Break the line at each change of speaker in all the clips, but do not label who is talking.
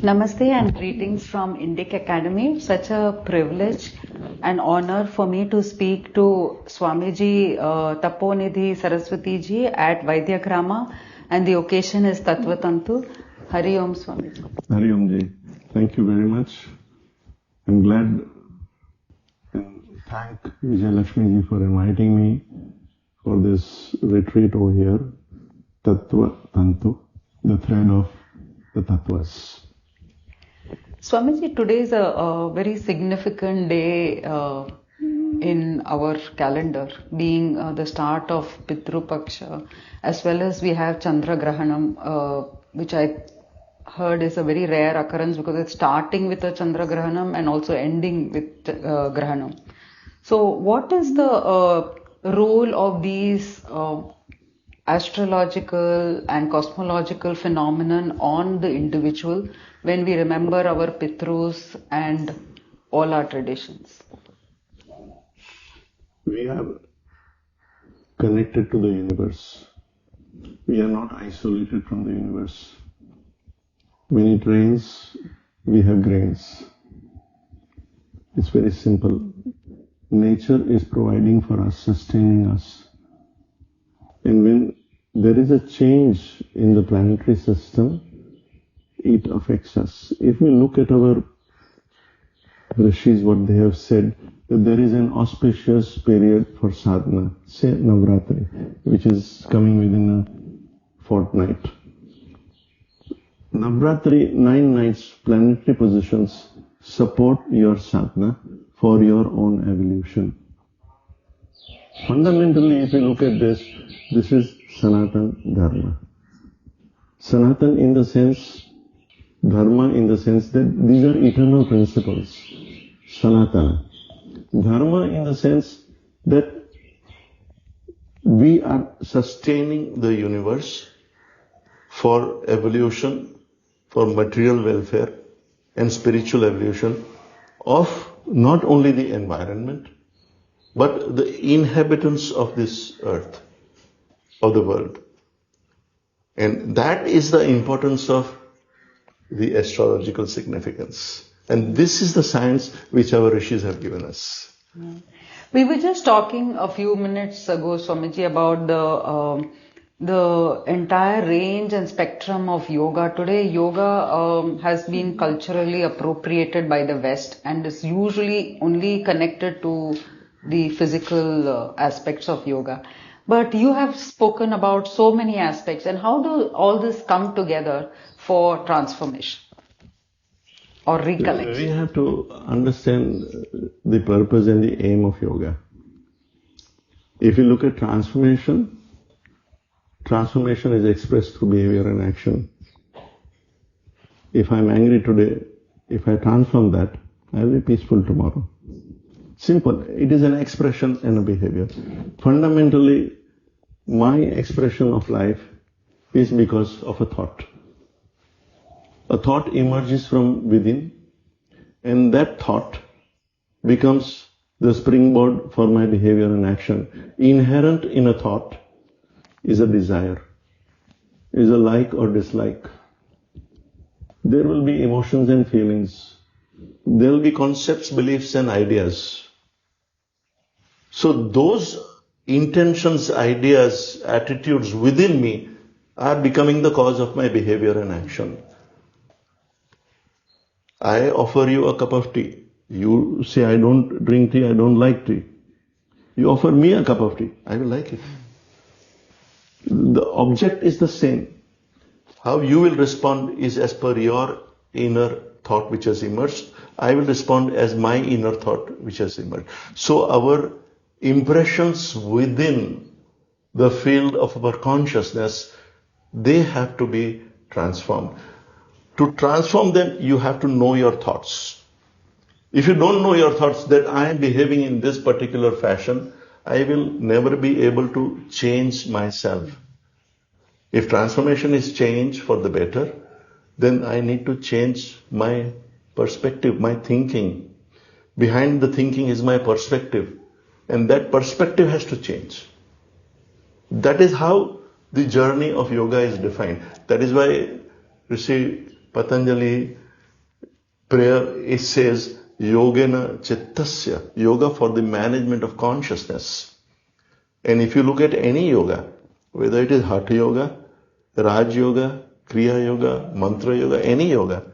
Namaste and greetings from Indic Academy. Such a privilege and honor for me to speak to Swamiji Taponidhi Saraswati ji at Vaidyagrama, and the occasion is Tatwa Tantu. Hari Om Swamiji.
Hari Om ji. Thank you very much. I'm glad and thank Vijay Lakshmi ji for inviting me for this retreat over here, Tatwa Tantu, the thread of the Tattvas.
Swamiji, today is a very significant day in our calendar, being the start of Pitru Paksha, as well as we have Chandra Grahanam, which I heard is a very rare occurrence because it's starting with a Chandra Grahanam and also ending with Grahanam. So what is the role of these astrological and cosmological phenomenon on the individual when we remember our Pitrus and all our traditions?
We are connected to the universe. We are not isolated from the universe. When it rains, we have grains. It's very simple. Nature is providing for us, sustaining us. And when there is a change in the planetary system, it affects us. If we look at our rishis, what they have said, that there is an auspicious period for sadhana, say Navratri, which is coming within a fortnight. Navratri, 9 nights, planetary positions support your sadhana for your own evolution. Fundamentally, if you look at this is Sanatan Dharma. Sanatan in the sense, Dharma in the sense that these are eternal principles. Sanatana. Dharma in the sense that we are sustaining the universe for evolution, for material welfare and spiritual evolution of not only the environment, but the inhabitants of this earth, of the world. And that is the importance of the astrological significance. And this is the science which our rishis have given us.
We were just talking a few minutes ago, Swamiji, about the entire range and spectrum of yoga. Today, yoga has been culturally appropriated by the West and is usually only connected to the physical aspects of yoga. But you have spoken about so many aspects, and how do all this come together for transformation or recollection?
We have to understand the purpose and the aim of yoga. If you look at transformation is expressed through behavior and action. If I'm angry today, if I transform that, I'll be peaceful tomorrow. Simple. It is an expression and a behavior. Fundamentally, my expression of life is because of a thought. A thought emerges from within, and that thought becomes the springboard for my behavior and action. Inherent in a thought is a desire, is a like or dislike. There will be emotions and feelings. There will be concepts, beliefs and ideas. So those intentions, ideas, attitudes within me are becoming the cause of my behavior and action. I offer you a cup of tea. You say, I don't drink tea, I don't like tea. You offer me a cup of tea, I will like it. The object is the same. How you will respond is as per your inner thought which has emerged. I will respond as my inner thought which has emerged. So our impressions within the field of our consciousness, they have to be transformed. To transform them, you have to know your thoughts. If you don't know your thoughts, that I am behaving in this particular fashion, I will never be able to change myself. If transformation is change for the better, then I need to change my perspective, my thinking. Behind the thinking is my perspective. And that perspective has to change. That is how the journey of yoga is defined. That is why Rishi Patanjali prayer, it says, Yogena Chittasya, yoga for the management of consciousness. And if you look at any yoga, whether it is Hatha Yoga, Raj Yoga, Kriya Yoga, Mantra Yoga, any yoga,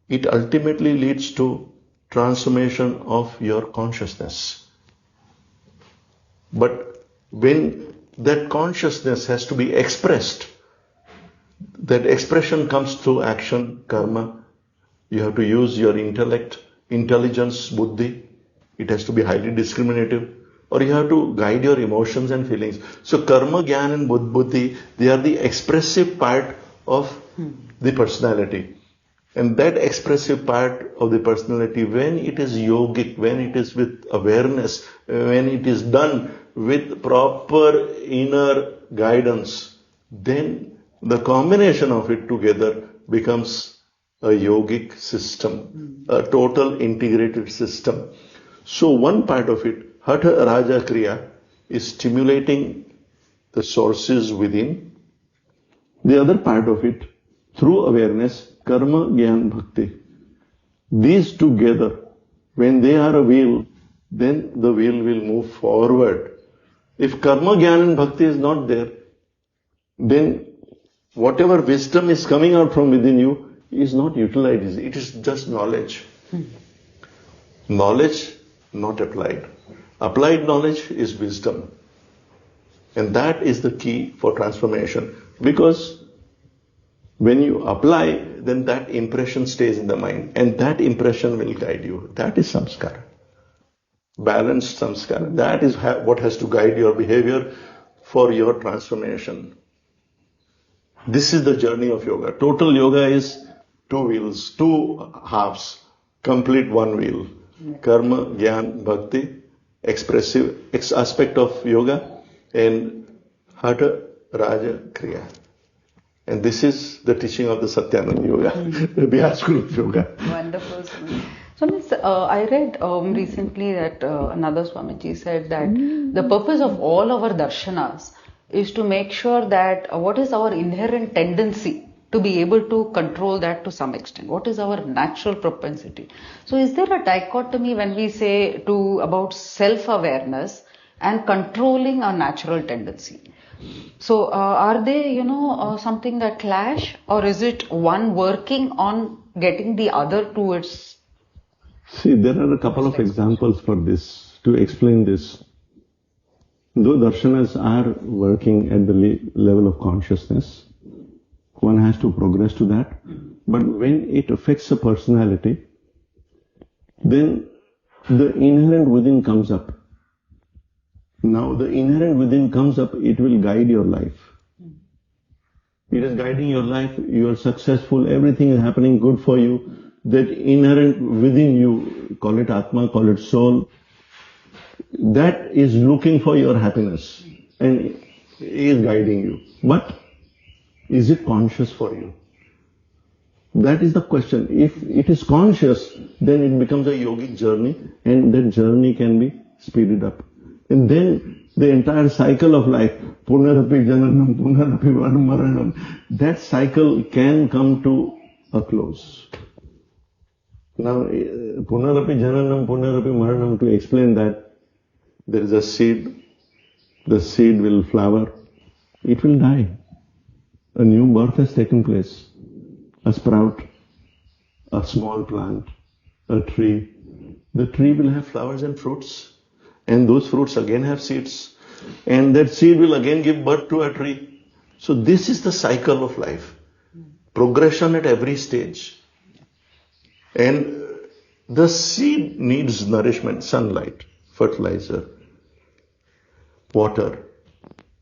it ultimately leads to transformation of your consciousness. But when that consciousness has to be expressed, that expression comes through action, karma. You have to use your intellect, intelligence, buddhi. It has to be highly discriminative. Or you have to guide your emotions and feelings. So karma, jnana and buddhi, they are the expressive part of the personality. And that expressive part of the personality, when it is yogic, when it is with awareness, when it is done with proper inner guidance, then the combination of it together becomes a yogic system, a total integrated system. So one part of it, Hatha Raja Kriya, is stimulating the sources within. The other part of it, through awareness, Karma, Gyan, Bhakti. These together, when they are a wheel, then the wheel will move forward. If Karma, Gyan and Bhakti is not there, then whatever wisdom is coming out from within you is not utilized. It is just knowledge. Knowledge not applied. Applied knowledge is wisdom. And that is the key for transformation. Because when you apply, then that impression stays in the mind. And that impression will guide you. That is samskara. Balanced samskara. That is what has to guide your behavior for your transformation. This is the journey of yoga. Total yoga is two wheels, two halves. Complete one wheel. Karma, Gyan, Bhakti, expressive aspect of yoga, and Hatha, Raja, Kriya. And this is the teaching of the Satyananda Yoga, the Bihar school of yoga.
Wonderful. So, Miss, I read recently that another Swamiji said that the purpose of all our darshanas is to make sure that what is our inherent tendency to be able to control that to some extent. What is our natural propensity? So is there a dichotomy when we say about self-awareness and controlling a natural tendency? So are they, something that clash, or is it one working on getting the other to its...
See, there are a couple of examples for this, to explain this. Though darshanas are working at the level of consciousness, one has to progress to that. But when it affects a personality, then the inherent within comes up. Now the inherent within comes up, it will guide your life. It is guiding your life, you are successful, everything is happening good for you. That inherent within you, call it Atma, call it soul, that is looking for your happiness and is guiding you. But is it conscious for you? That is the question. If it is conscious, then it becomes a yogic journey, and that journey can be speeded up. And then the entire cycle of life, punarapi jananam, punarapi maranam, that cycle can come to a close. Now, punarapi jananam, punarapi maranam, to explain that, there is a seed, the seed will flower, it will die. A new birth has taken place. A sprout, a small plant, a tree. The tree will have flowers and fruits, and those fruits again have seeds, and that seed will again give birth to a tree. So this is the cycle of life. Progression at every stage. And the seed needs nourishment, sunlight, fertilizer, water.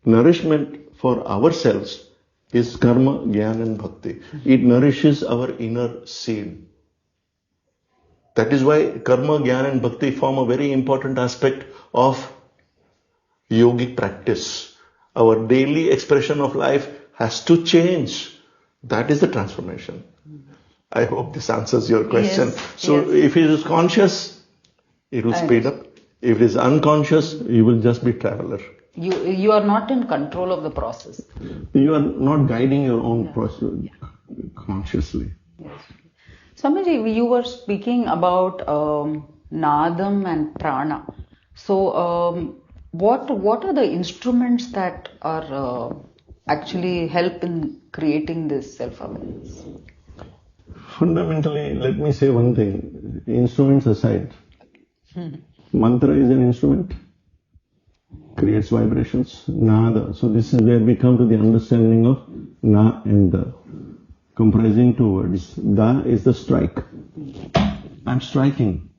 Nourishment for ourselves is karma, jnana and bhakti. It nourishes our inner seed. That is why karma, jnana and bhakti form a very important aspect of yogic practice. Our daily expression of life has to change. That is the transformation. I hope this answers your question.
Yes,
So if it is conscious, it will speed up. If it is unconscious, you will just be traveler.
You are not in control of the process.
You are not guiding your own process consciously.
Yes. Swamiji, you were speaking about Nadam and Prana. So, what are the instruments that are actually help in creating this self-awareness?
Fundamentally, let me say one thing. Instruments aside, mantra is an instrument, creates vibrations, nada. So this is where we come to the understanding of na and da, comprising two words. Da is the strike. I'm striking.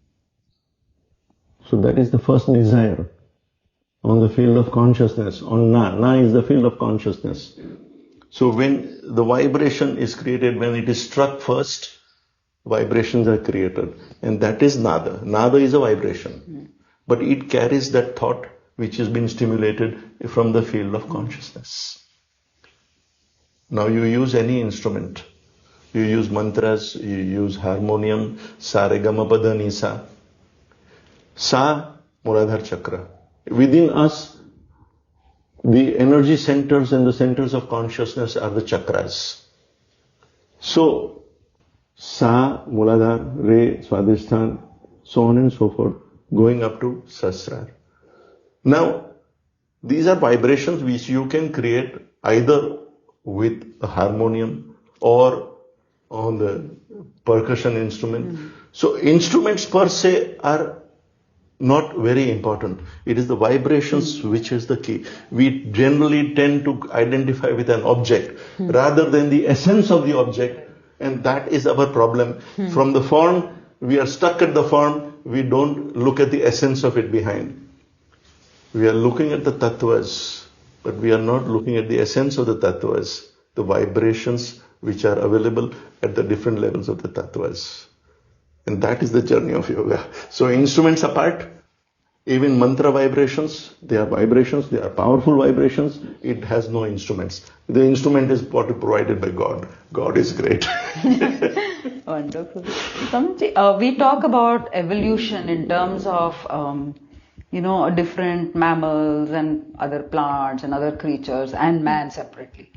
So that is the first desire on the field of consciousness. On na. Na is the field of consciousness.
So when the vibration is created, when it is struck first, vibrations are created. And that is nada. Nada is a vibration. But it carries that thought which has been stimulated from the field of consciousness. Now you use any instrument. You use mantras, you use harmonium, sa re ga ma pa dha ni sa. Sa, Muladhara chakra. Within us, the energy centers and the centers of consciousness are the chakras. So, Sa, Muladhara, Re, Swadhisthana, so on and so forth, going up to Sahasrara. Now, these are vibrations which you can create either with a harmonium or on the percussion instrument. So, instruments per se are not very important. It is the vibrations which is the key. We generally tend to identify with an object rather than the essence of the object, and that is our problem. From the form, we are stuck at the form, we don't look at the essence of it behind. We are looking at the tattvas, but we are not looking at the essence of the tattvas, the vibrations which are available at the different levels of the tattvas. And that is the journey of yoga. So instruments apart, even mantra vibrations, they are powerful vibrations. It has no instruments. The instrument is provided by God. God is great.
Wonderful. Swamiji, we talk about evolution in terms of, different mammals and other plants and other creatures and man separately.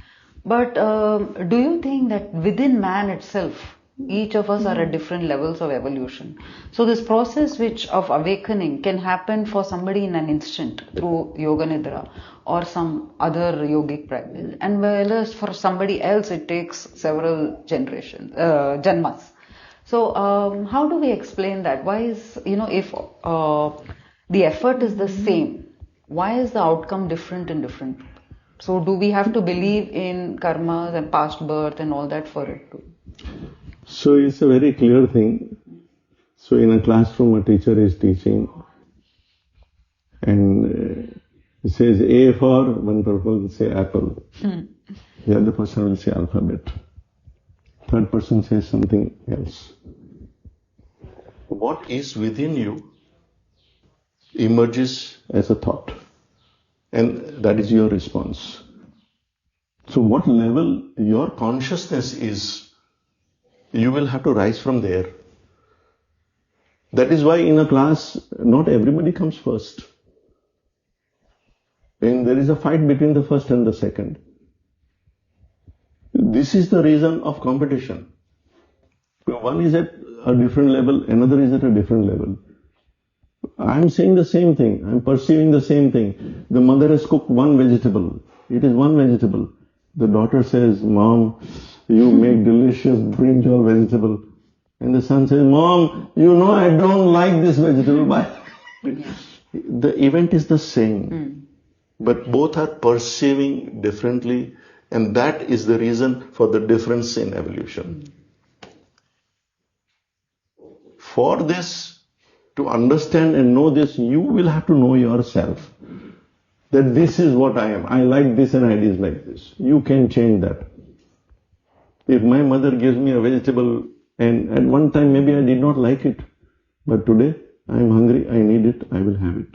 But do you think that within man itself, each of us are at different levels of evolution? So this process of awakening can happen for somebody in an instant through Yoga Nidra or some other yogic practice, and whereas for somebody else it takes several janmas. So how do we explain that? Why is, if the effort is the same, why is the outcome different in different people? So do we have to believe in karmas and past birth and all that for it to?
So it's a very clear thing. So in a classroom, a teacher is teaching and he says A for, one person will say apple. The other person will say alphabet. Third person says something else.
What is within you emerges
as a thought. And that is your response. So what level
your consciousness is, you will have to rise from there.
That is why in a class, not everybody comes first. And there is a fight between the first and the second. This is the reason of competition. One is at a different level, another is at a different level. I'm saying the same thing. I'm perceiving the same thing. The mother has cooked one vegetable. It is one vegetable. The daughter says, Mom, you make delicious brinjal vegetable. And the son says, Mom, I don't like this vegetable. The event is the same. But both are perceiving differently, and that is the reason for the difference in evolution. For this, to understand and know this, you will have to know yourself. That this is what I am. I like this and I dislike this. You can change that. If my mother gives me a vegetable and at one time maybe I did not like it, but today I am hungry, I need it, I will have it.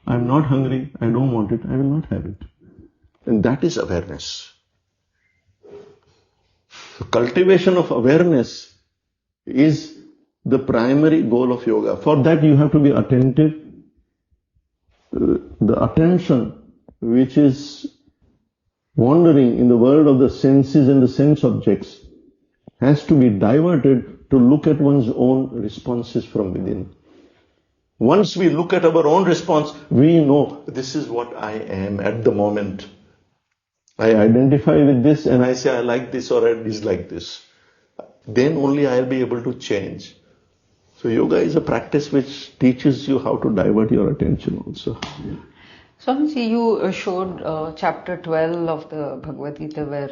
I am not hungry, I don't want it, I will not have it. And that is awareness. The cultivation of awareness is the primary goal of yoga. For that you have to be attentive. The attention which is wandering in the world of the senses and the sense objects has to be diverted to look at one's own responses from within. Once we look at our own response, we know this is what I am at the moment. I identify with this and I say I like this or I dislike this. Then only I'll be able to change. So yoga is a practice which teaches you how to divert your attention also.
Swamiji, you showed chapter 12 of the Bhagavad Gita where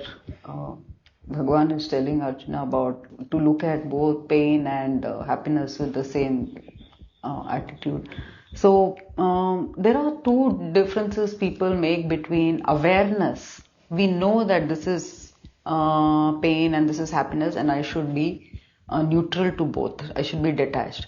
Bhagavan is telling Arjuna about to look at both pain and happiness with the same attitude. So there are two differences people make between awareness. We know that this is pain and this is happiness and I should be neutral to both. I should be detached.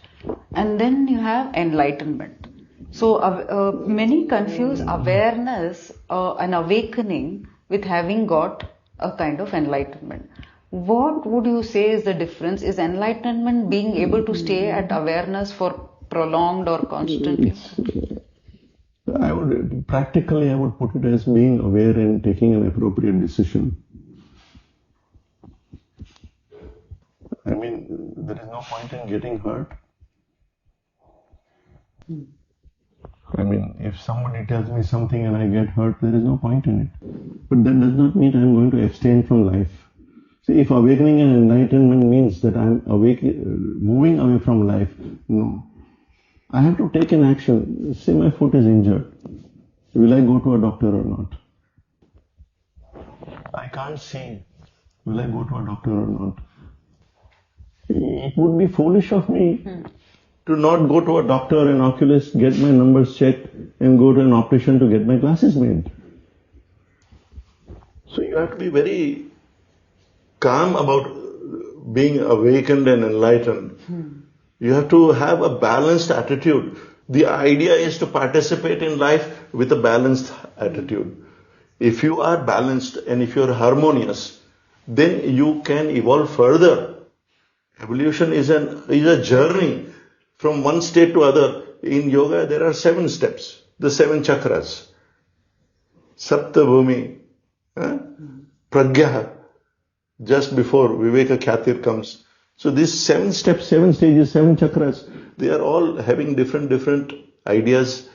And then you have enlightenment. So many confuse awareness and awakening with having got a kind of enlightenment. What would you say is the difference? Is enlightenment being able to stay at awareness for prolonged or constantly?
I would put it as being aware and taking an appropriate decision. I mean, there is no point in getting hurt. I mean, if somebody tells me something and I get hurt, there is no point in it. But that does not mean I'm going to abstain from life. See, if awakening and enlightenment means that I'm moving away from life, no. I have to take an action. Say my foot is injured. Will I go to a doctor or not? I can't see. Will I go to a doctor or not? It would be foolish of me to not go to a doctor, an oculist, get my numbers checked and go to an optician to get my glasses made. So you have to be very calm about being awakened and enlightened. You have to have a balanced attitude. The idea is to participate in life with a balanced attitude. If you are balanced and if you are harmonious, then you can evolve further. Evolution is a journey from one state to other. In yoga, there are 7 steps, the 7 chakras. Sapta Bhumi, Pragya, just before Viveka Khatir comes. So these 7 steps, 7 stages, 7 chakras, they are all having different ideas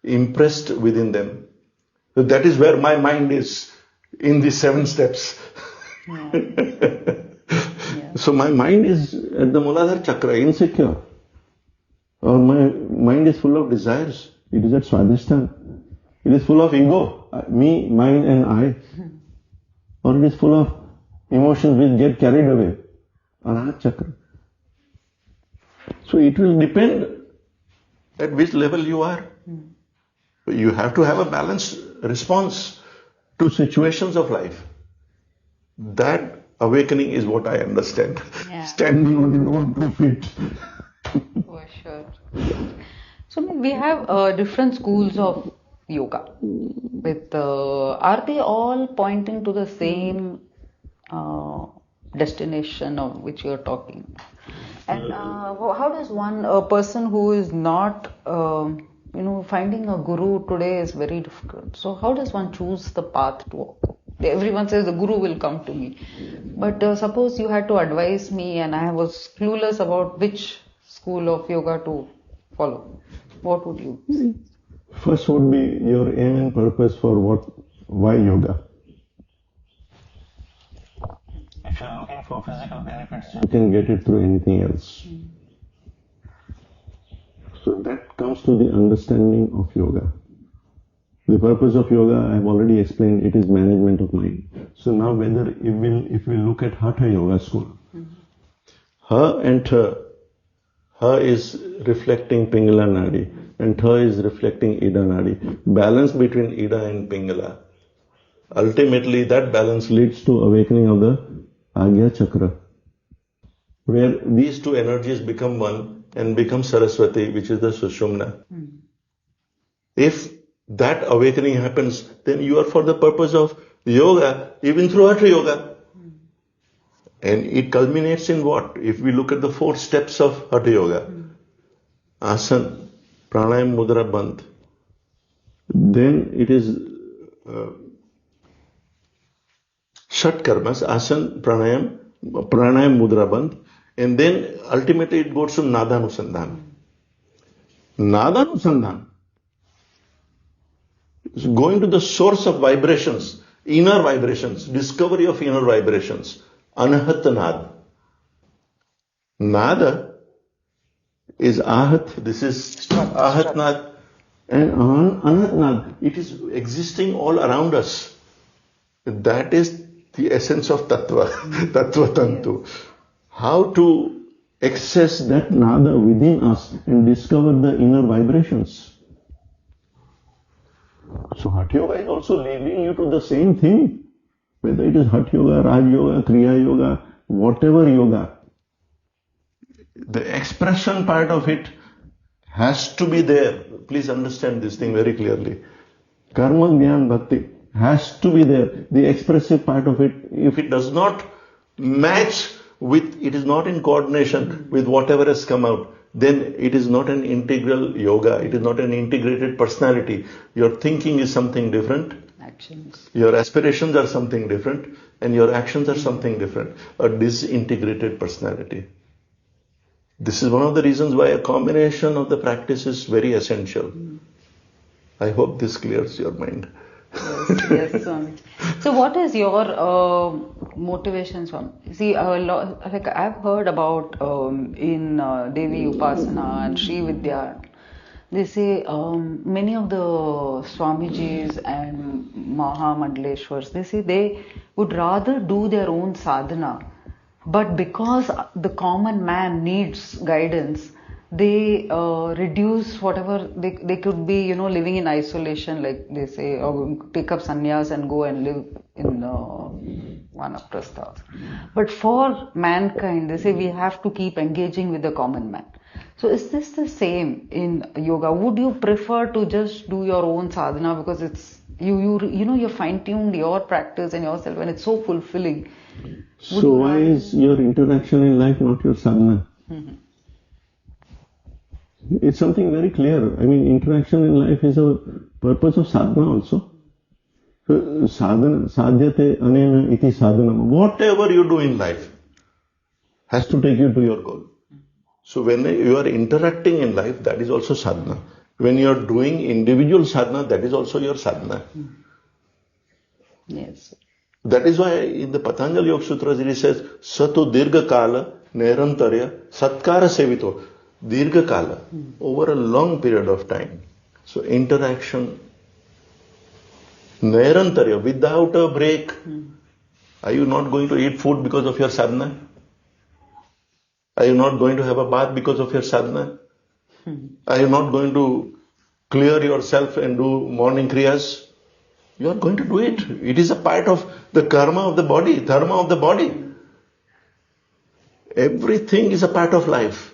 impressed within them. So that is where my mind is, in these 7 steps. So my mind is at the Muladhara chakra, insecure. Or my mind is full of desires. It is at Swadhisthana. It is full of ego, me, mine and I. Or it is full of emotions which get carried away. Anahata chakra. So it will depend at which level you are. You have to have a balanced response to situations of life. That awakening is what I understand.
Yeah.
Standing on your own 2 feet.
For sure. So we have different schools of yoga. With are they all pointing to the same destination of which you are talking? And how does a person who is not, finding a guru today is very difficult. So how does one choose the path to walk? Everyone says the guru will come to me. But suppose you had to advise me and I was clueless about which school of yoga to follow. What would you say?
First would be your aim and purpose for why yoga. If you are looking for physical benefits, you can get it through anything else. So that comes to the understanding of yoga. The purpose of yoga, I have already explained, it is management of mind. So now if we look at Hatha Yoga school, Ha and Tha, Ha is reflecting Pingala Nadi and Tha is reflecting Ida Nadi. Balance between Ida and Pingala. Ultimately that balance leads to awakening of the Agya Chakra, where these 2 energies become one and become Saraswati, which is the Sushumna. If that awakening happens, then you are for the purpose of yoga, even through Hatha Yoga. And it culminates in what? If we look at the 4 steps of Hatha Yoga, Asana, Pranayam, Mudra, Bandh, then it is Shat Karmas, Asana, Pranayam,
pranayam mudra bandh, and then ultimately it goes to nadanusandhan. Nadanusandhan is going to the source of vibrations, inner vibrations, discovery of inner vibrations, anahat nad. Nada is ahat, this is ahat nad, and anahat nad, it is existing all around us. That is the essence of Tatwa, Tatwa Tantu. How to access that nada within us and discover the inner vibrations. So Hatha Yoga is also leading you to the same thing. Whether it is Hatha Yoga, Raj Yoga, Kriya Yoga, whatever yoga. The expression part of it has to be there. Please understand this thing very clearly. Karma, Jnana, Bhakti has to be there. The expressive part of it, if it does not match with, it is not in coordination with whatever has come out, then it is not an integral yoga. It is not an integrated personality. Your thinking is something different.
Actions.
Your aspirations are something different. And your actions are something different. A disintegrated personality. This is one of the reasons why a combination of the practice is very essential. I hope this clears your mind.
Yes, Swami. So what is your motivation, Swami? See, like I've heard about in Devi Upasana and Sri Vidya, they say many of the Swamijis and Mahamandaleshwars, they say they would rather do their own sadhana, but because the common man needs guidance, they reduce whatever they could be, living in isolation, like they say, or take up sannyas and go and live in vanaprasthas. But for mankind, they say we have to keep engaging with the common man. So is this the same in yoga? Would you prefer to just do your own sadhana because it's you're fine-tuned your practice and yourself and it's so fulfilling?
So why is your interaction in life not your sadhana? Mm-hmm. It's something very clear. I mean, interaction in life is a purpose of sadhana also. So, sadhana, sadhyate anena iti sadhana. Whatever you do in life has to take you to your goal. So when you are interacting in life, that is also sadhana. When you are doing individual sadhana, that is also your sadhana.
Yes.
That is why in the Patanjali Yoga Sutras it says, Sato Dirgha Kala Nirantarya Satkara Sevito. Dirgha Kala, over a long period of time. So interaction, Nirantarya, without a break. Are you not going to eat food because of your sadhana? Are you not going to have a bath because of your sadhana? Are you not going to clear yourself and do morning kriyas? You are going to do it. It is a part of the karma of the body, dharma of the body. Everything is a part of life.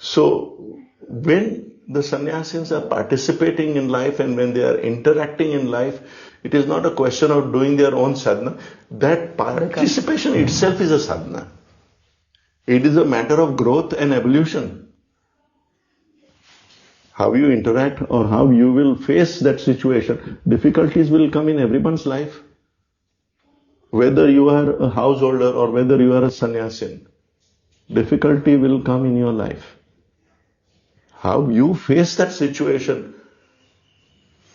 So, when the sannyasins are participating in life and when they are interacting in life, it is not a question of doing their own sadhana. That participation itself is a sadhana. It is a matter of growth and evolution. How you interact or how you will face that situation. Difficulties will come in everyone's life. Whether you are a householder or whether you are a sannyasin, difficulty will come in your life. How you face that situation,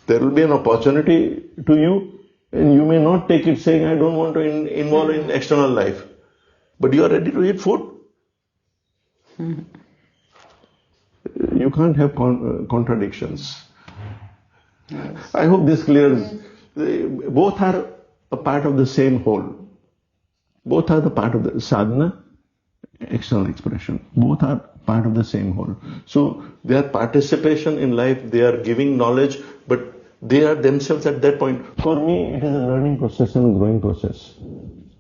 there will be an opportunity to you and you may not take it saying, I don't want to involve in external life. But you are ready to eat food. You can't have contradictions. Yes. I hope this clears. Both are a part of the same whole. Both are the part of the sadhana, external expression. Both are part of the same whole. So their participation in life, they are giving knowledge, but they are themselves at that point. For me, it is a learning process and a growing process.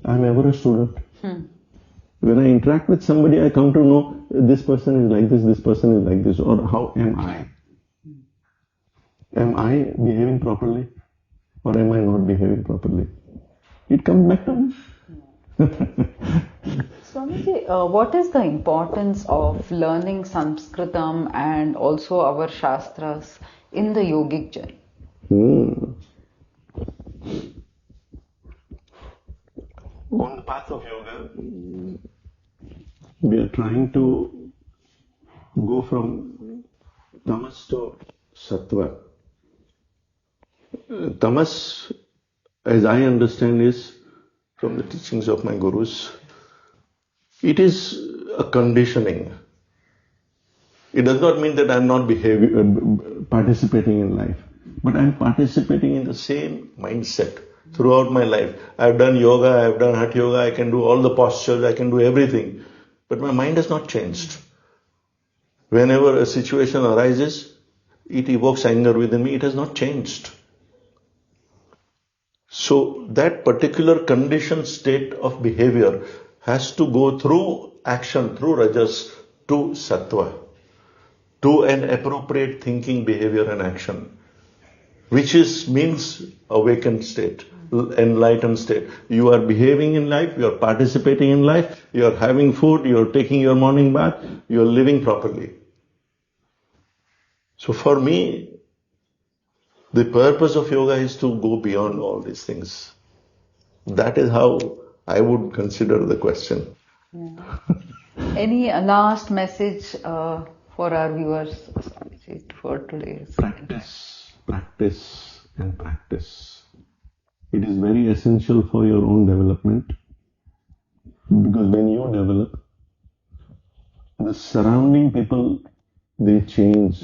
I am ever a student. When I interact with somebody, I come to know this person is like this person is like this, or how am I? Am I behaving properly? Or am I not behaving properly? It comes back to me.
Swamiji, what is the importance of learning Sanskritam and also our Shastras in the yogic journey?
On path of yoga, we are trying to go from tamas to sattva. Tamas, as I understand, is from the teachings of my gurus, it is a conditioning. It does not mean that I am not participating in life, but I am participating in the same mindset throughout my life. I have done yoga, I have done hatha yoga, I can do all the postures, I can do everything, but my mind has not changed. Whenever a situation arises, it evokes anger within me, it has not changed. So that particular conditioned state of behavior has to go through action, through rajas, to sattva, to an appropriate thinking, behavior and action, which means awakened state, enlightened state. You are behaving in life, you are participating in life, you are having food, you are taking your morning bath, you are living properly. So for me, the purpose of yoga is to go beyond all these things. That is how I would consider the question.
Yeah. Any last message for our viewers, Swamiji, for today?
Practice, practice and practice. It is very essential for your own development, because when you develop, the surrounding people, they change.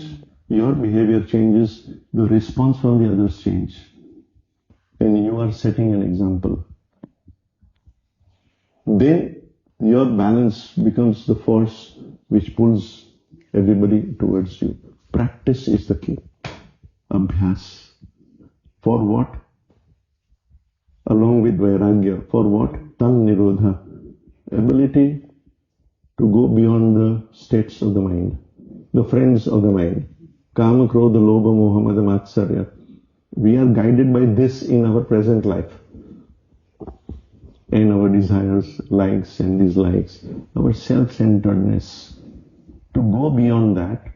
Your behavior changes, the response from the others change. And you are setting an example. Then your balance becomes the force which pulls everybody towards you. Practice is the key. Abhyas. For what? Along with Vairagya. For what? Tan Nirodha. Ability to go beyond the states of the mind, the friends of the mind. Kama, Krodha, Lobha, Moha, Mada, Matsarya. We are guided by this in our present life. And our desires, likes and dislikes, our self-centeredness. To go beyond that,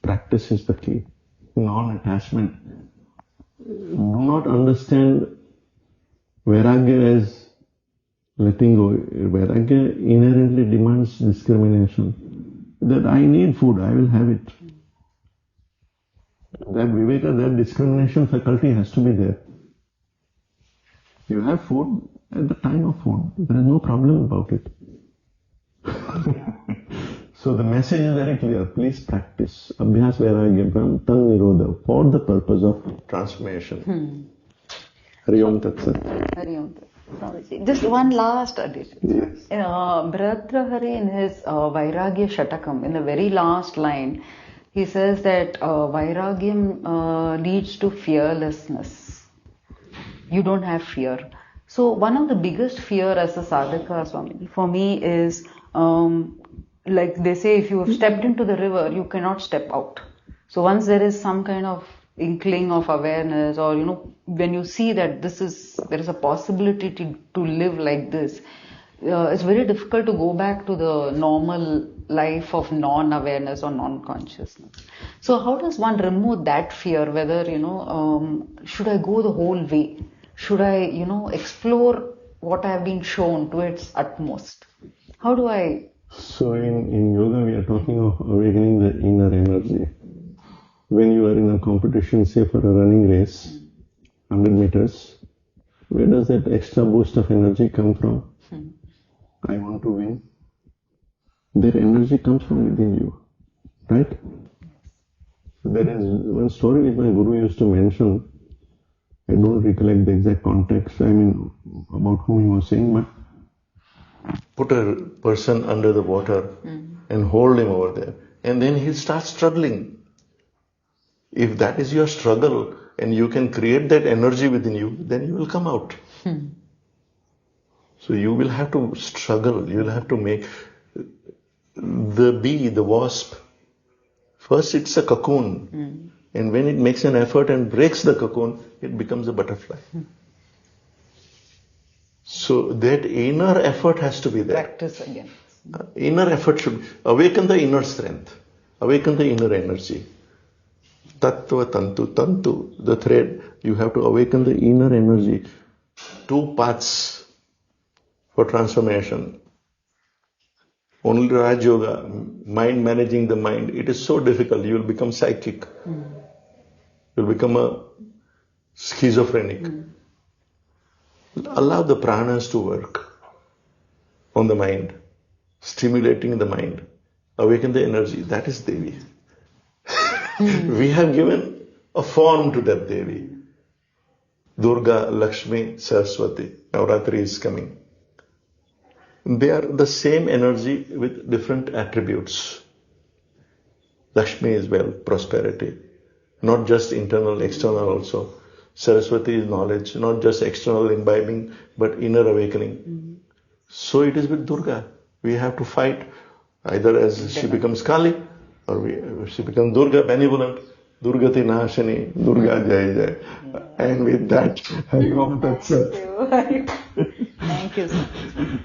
practice is the key. Non-attachment. Do not understand Vairagya as letting go. Vairagya inherently demands discrimination. That I need food, I will have it. That viveka, that discrimination faculty has to be there. You have food at the time of food. There is no problem about it. So the message is very clear. Please practice. Abhyas Vairagya Brahma Tan Nirodha for the purpose of transformation. Hari Om Tat Sat.
Hari Om Tat Sat. Just one last addition.
Yes.
Bhadrahari in his Vairagya Shatakam, in the very last line, he says that Vairagyam leads to fearlessness. You don't have fear. So one of the biggest fear as a sadhaka, Swami, for me is, like they say, if you have stepped into the river, you cannot step out. So once there is some kind of inkling of awareness, or when you see that there is a possibility to live like this, it's very difficult to go back to the normal life of non-awareness or non-consciousness. So how does one remove that fear? Whether, should I go the whole way? Should I, explore what I have been shown to its utmost? How do I?
So in yoga, we are talking of awakening the inner energy. When you are in a competition, say for a running race, 100 meters, where does that extra boost of energy come from? I want to win. That energy comes from within you, right? There is one story which my guru used to mention. I don't recollect the exact context, about whom he was saying, but
put a person under the water and hold him over there, and then he'll start struggling. If that is your struggle and you can create that energy within you, then you will come out. So you will have to struggle, you will have to make the bee, the wasp. First it's a cocoon, and when it makes an effort and breaks the cocoon, it becomes a butterfly. So that inner effort has to be there.
Practice again.
Inner effort should awaken the inner strength, awaken the inner energy. Tatwa Tantu, Tantu, the thread. You have to awaken the inner energy. Two paths. for transformation. Only Raj Yoga, mind managing the mind, it is so difficult. You will become psychic. You will become a schizophrenic. Allow the pranas to work on the mind, stimulating the mind, awaken the energy. That is Devi. We have given a form to that Devi. Durga, Lakshmi, Saraswati. Navratri is coming. They are the same energy with different attributes. Lakshmi is wealth, prosperity. Not just internal, external also. Saraswati is knowledge, not just external imbibing, but inner awakening. So it is with Durga. We have to fight either as she becomes Kali or she becomes Durga, benevolent. Durgati Nashani, Durga Jai Jai. And with that, I hope that's
Thank you, sir.